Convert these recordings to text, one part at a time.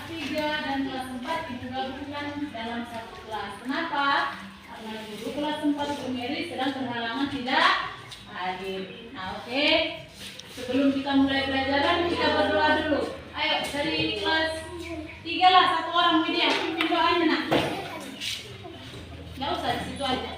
3 dan kelas 4 Ibu gabungkan dalam satu kelas. Kenapa? Karena guru kelas 4 Bu Mary sedang berhalangan tidak hadir. Nah, oke. Sebelum kita mulai pelajaran, kita berdoa dulu. Ayo, dari kelas 3 lah, satu orang media, pimpin doanya nak. Nggak usah, di situ aja.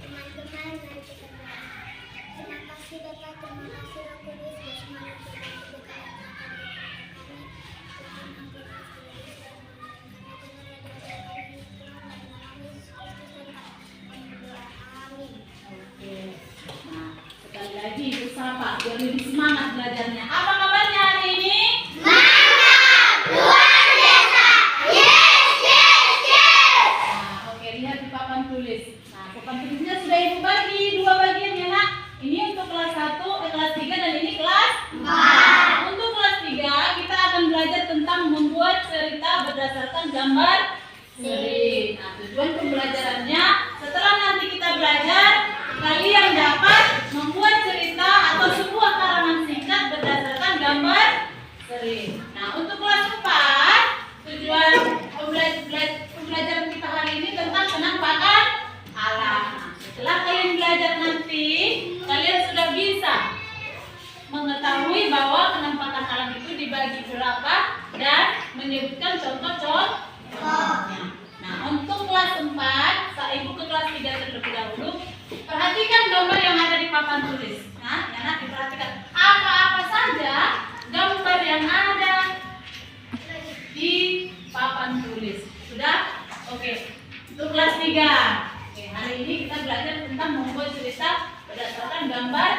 Teman-teman, terima kasih Bapak, terima kasih Roh Kudus, Oke. Nah, sekali lagi Ibu sapa biar lebih semangat belajarnya. Apa kabarnya hari ini? luar biasa. Yes, yes, yes. Nah, oke, lihat di papan tulis. Nah, papan tulisnya sudah Ibu bagi dua bagian ya nak. Ini untuk kelas 1, kelas 3 dan ini kelas 4. Untuk kelas 3 kita akan belajar tentang membuat cerita berdasarkan gambar seri. Nah, tujuan pembelajarannya setelah nanti kita belajar, kalian dapat membuat cerita atau sebuah karangan singkat berdasarkan gambar seri. Nah, untuk kelas 4 tujuan pembelajaran kita hari ini tentang penampakan alam. Nah, setelah kalian belajar nanti, kalian sudah bisa mengetahui bahwa penampakan alam itu dibagi berapa dan menyebutkan contoh-contohnya. Nah, untuk kelas 4, Ibu ke kelas 3 terlebih dahulu. Perhatikan gambar yang ada di papan tulis. Nah, ya nak, diperhatikan apa-apa saja gambar yang ada di papan tulis. Sudah? Oke. Untuk kelas 3. Oke, hari ini kita belajar tentang membuat cerita berdasarkan gambar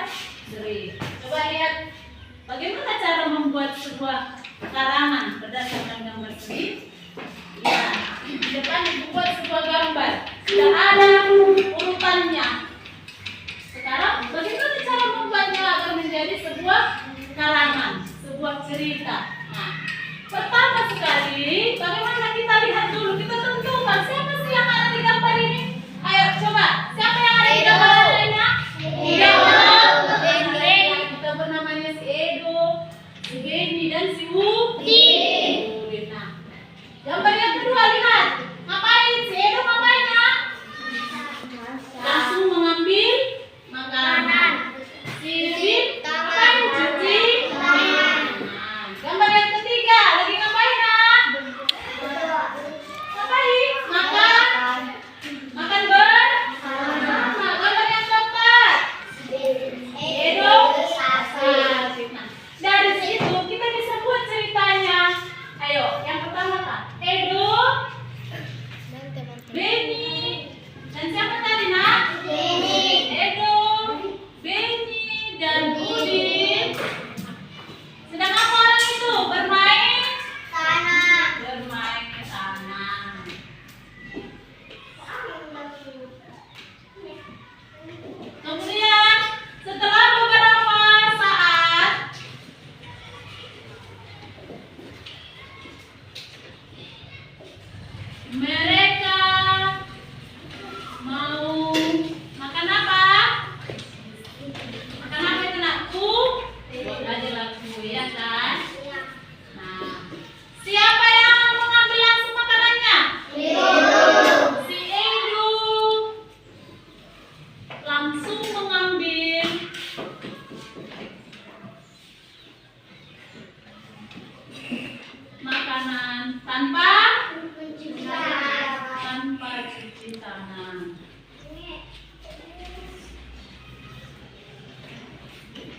seri. Coba lihat bagaimana cara membuat sebuah karangan berdasarkan gambar seri. Lihat, di depan dibuat sebuah gambar. Sudah ada urutannya. Sekarang bagaimana cara membuatnya agar menjadi sebuah karangan, sebuah cerita. Nah, pertama sekali, bagaimana kita lihat dulu, kita tentukan siapa sih yang ada di gambar ini. Ayo coba, siapa yang ada di gambar ini? Kita bernamanya si Edo, si Benny dan si Udin. Nah, gambar yang kedua lihat, ngapain si Edo ngapain nak? Langsung mengambil makanan. Si Udin ngapain cuci? Nah, gambar yang ketiga lagi ngapain nak? Ngapain? Makan. Makan bersama. Gambar yang keempat. Edo asik. Nah, dari situ kita bisa buat ceritanya. Ayo, yang pertama Kak. Edo, Benny, dan siapa tadi nak? Edo, Benny, dan Udin. Sedang apa orang itu? Bermain ke tanah. Kemudian setelah beberapa saat mereka mau makan apa? Makan apa itu nakku? Buat aja lagu ya kan? Nah, siapa yang mengambil langsung makanannya? Si Edo langsung mengambil makanan tanpa cuci tangan.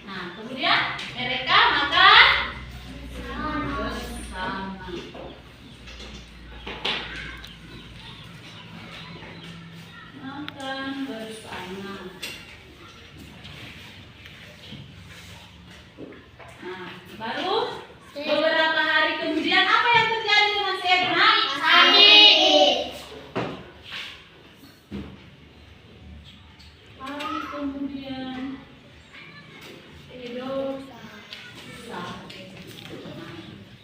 Nah, kemudian mereka makan bersama. Makan bersama. Nah, baru beberapa hari kemudian apa yang terjadi dengan si Edo? Hari kemudian Edo sakit.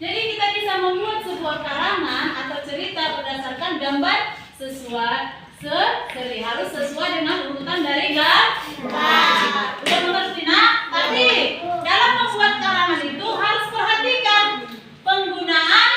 Jadi kita bisa membuat sebuah karangan atau cerita berdasarkan gambar sesuai seri, harus sesuai dengan urutan dari gambar. Udah mengerti nak? Tapi dalam membuat karangan itu harus perhatikan penggunaan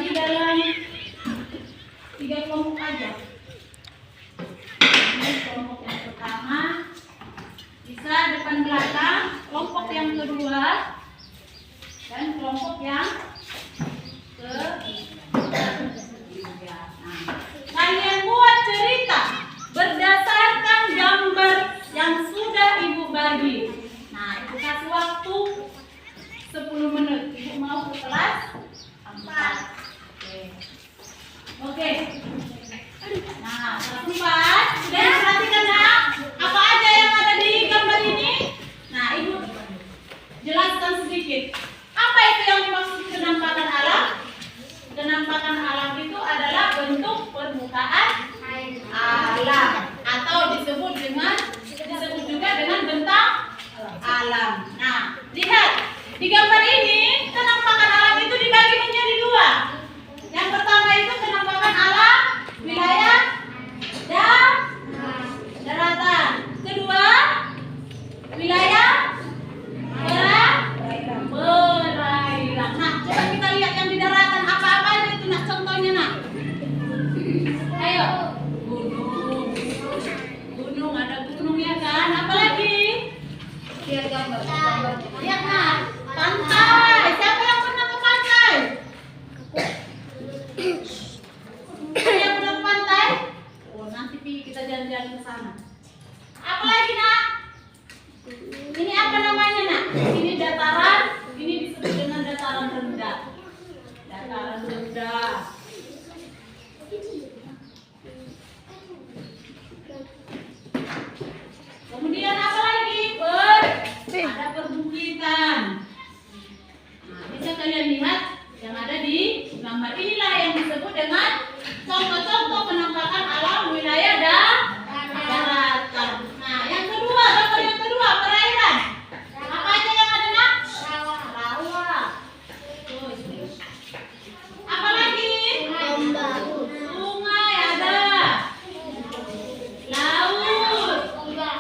di dalam 3 kelompok aja. Ini kelompok yang pertama, bisa depan belakang, kelompok yang kedua, dan kelompok yang ketiga. Nah, kalian buat cerita berdasarkan gambar yang sudah Ibu bagi. Nah, Ibu kasih waktu 10 menit. Ibu mau ke kelas 4. Oke. Nah, kelas 4 sudah diperhatikan nak? Apa aja yang ada di gambar ini? Nah, Ibu jelaskan sedikit. Apa itu yang dimaksud penampakan alam? Penampakan alam itu adalah bentuk permukaan alam atau disebut juga dengan bentang alam. Nah, lihat di gambar ini penampakan alam itu dibagi menjadi 2. Yang pertama itu penampakan alam wilayah dan daratan. Kedua, wilayah perairan. Nah, coba kita lihat yang di daratan apa-apa aja itu nak, contohnya nak. Ayo, gunung ada gunung ya kan? Apalagi? Lihat gambar. Lihat nak, pantai. Siapa yang pernah ke pantai? Yang pernah ke pantai? Oh, nanti kita jalan-jalan ke sana. Apalagi nak? Ini apa namanya nak? Ini dataran. Ini disebut dengan dataran rendah. Dataran rendah. Kemudian apa lagi? Ada perbukitan. Nah, bisa kalian lihat yang ada di gambar inilah yang disebut dengan contoh-contoh penampakan alam wilayah dan daratan. Nah, yang kedua, gambar yang kedua, perairan. Apa aja yang ada nak? Rawa. Apa lagi? Sungai ada. Laut. Ombak.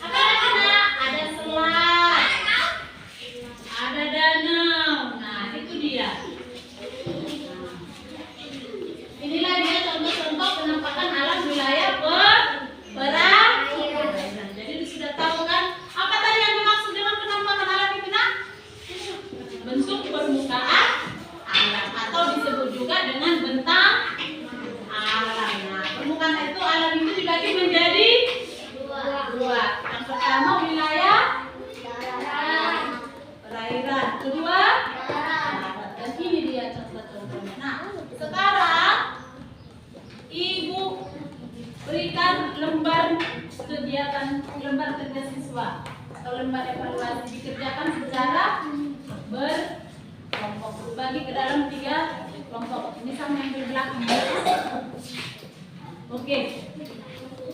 Apa lagi nak? Ada selat. Ada danau. Nah, itu dia. Inilah dia contoh-contoh penampakan alam wilayah perairan. Jadi sudah tahu kan apa tadi yang dimaksud dengan penampakan alam itu nak? Bentuk permukaan alam atau disebut juga dengan bentang alam. Nah, permukaan itu alam itu dibagi menjadi 2. Yang pertama wilayah perairan, kedua darat. Dan ini dia contoh-contohnya. Nah, sekarang Ibu berikan lembar kerja siswa atau lembar evaluasi, dikerjakan secara berkelompok, bagi ke dalam 3 kelompok. Ini sama yang di belakang. Oke,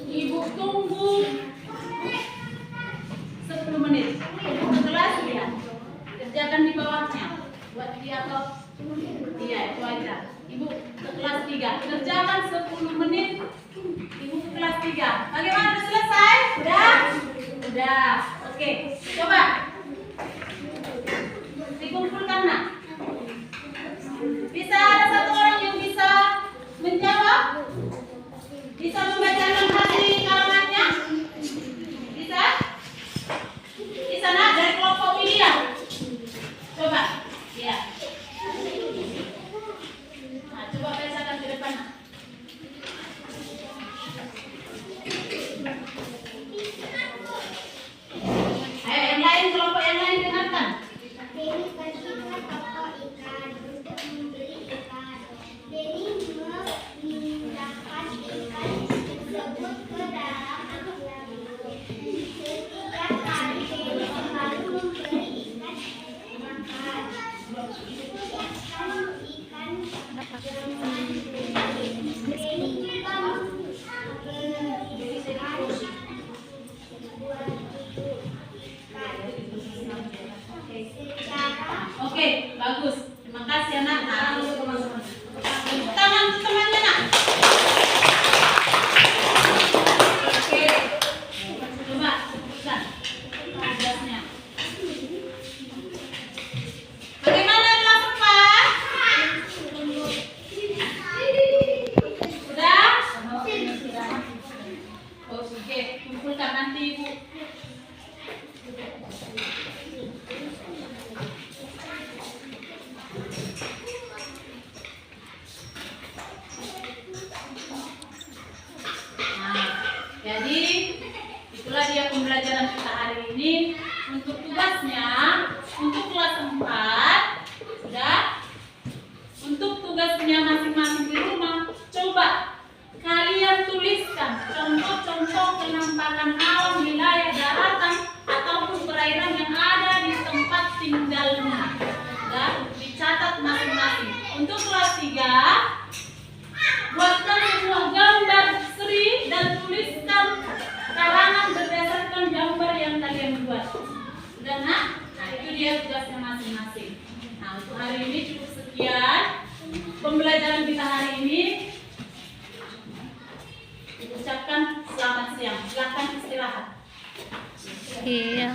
Ibu tunggu 10 menit. Ibu kelas ya, kerjakan di bawahnya. Buat dia atau iya itu aja. Ibu ke kelas 3, kerjakan 10 menit. Ibu ke kelas 3. Bagaimana, sudah selesai? Udah. Oke, coba dikumpulkan nak. Bisa ada satu orang yang bisa menjawab? Bisa membacakan hasil karangannya? Bisa? Bisa nak, dari kelompok William. Coba, ya. Nah, coba bacakan ke depan nak. Ayo yang lain kelompok nanti Ibu. Nah, jadi itulah dia pembelajaran kita hari ini. Untuk tugasnya, untuk kelas 4, sudah. Untuk tugasnya masing-masing di rumah, coba kalian tuliskan contoh-contoh penampakan alam, wilayah, daratan, ataupun perairan yang ada di tempat tinggalmu. Sudah, dicatat masing-masing. Untuk kelas 3, buatkan sebuah gambar Sri dan tuliskan karangan berdasarkan gambar yang kalian buat. Sudah nak? Nah itu dia tugasnya masing-masing. Nah untuk hari ini cukup sekian pembelajaran kita hari ini. Ucapkan selamat siang. Silakan istirahat. Iya.